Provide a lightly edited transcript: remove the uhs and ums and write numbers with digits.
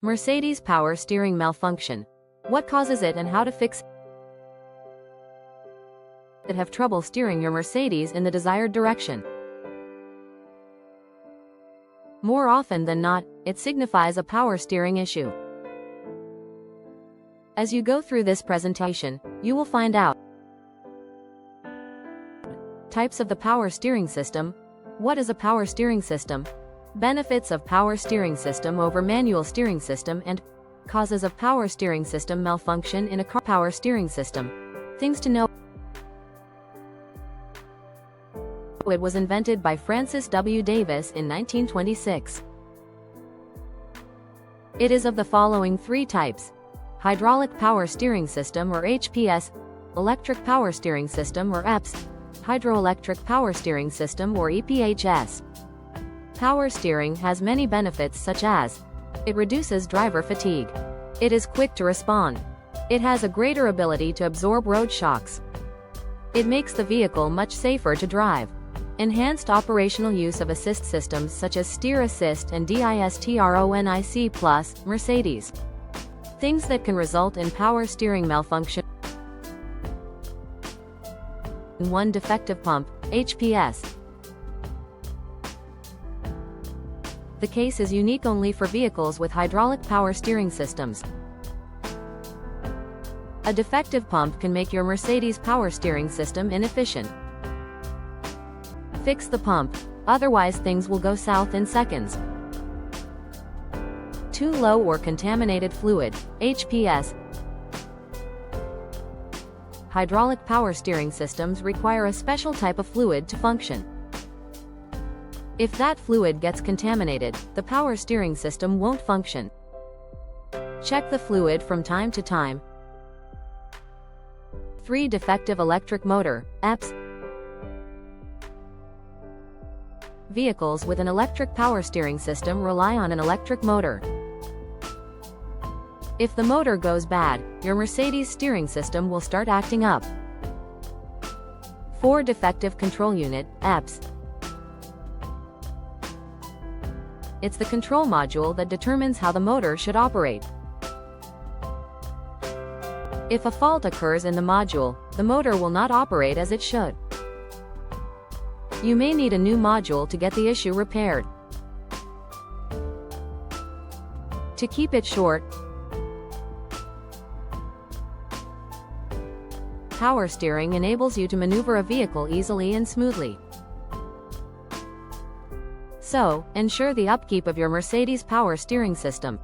Mercedes power steering malfunction. What causes it and how to fix it? Have trouble steering your Mercedes in the desired direction. More often than not, it signifies a power steering issue. As you go through this presentation, you will find out types of the power steering system, what is a power steering system, benefits of power steering system over manual steering system, and causes of power steering system malfunction in a car power steering system. Things to know. It was invented by Francis W. Davis in 1926. It is of the following three types: hydraulic power steering system or HPS, electric power steering system or EPS, hydroelectric power steering system or EPHS. Power steering has many benefits such as it reduces driver fatigue. It is quick to respond. It has a greater ability to absorb road shocks. It makes the vehicle much safer to drive. Enhanced operational use of assist systems such as steer assist and DISTRONIC+, Mercedes. Things that can result in power steering malfunction. 1. Defective pump, HPS. The case is unique only for vehicles with hydraulic power steering systems. A defective pump can make your Mercedes power steering system inefficient. Fix the pump, otherwise things will go south in seconds. Too low or contaminated fluid, HPS. Hydraulic power steering systems require a special type of fluid to function. If that fluid gets contaminated, the power steering system won't function. Check the fluid from time to time. 3. Defective electric motor, EPS. Vehicles with an electric power steering system rely on an electric motor. If the motor goes bad, your Mercedes steering system will start acting up. 4. Defective control unit, EPS. It's the control module that determines how the motor should operate. If a fault occurs in the module, the motor will not operate as it should. You may need a new module to get the issue repaired. To keep it short, power steering enables you to maneuver a vehicle easily and smoothly. So, ensure the upkeep of your Mercedes power steering system.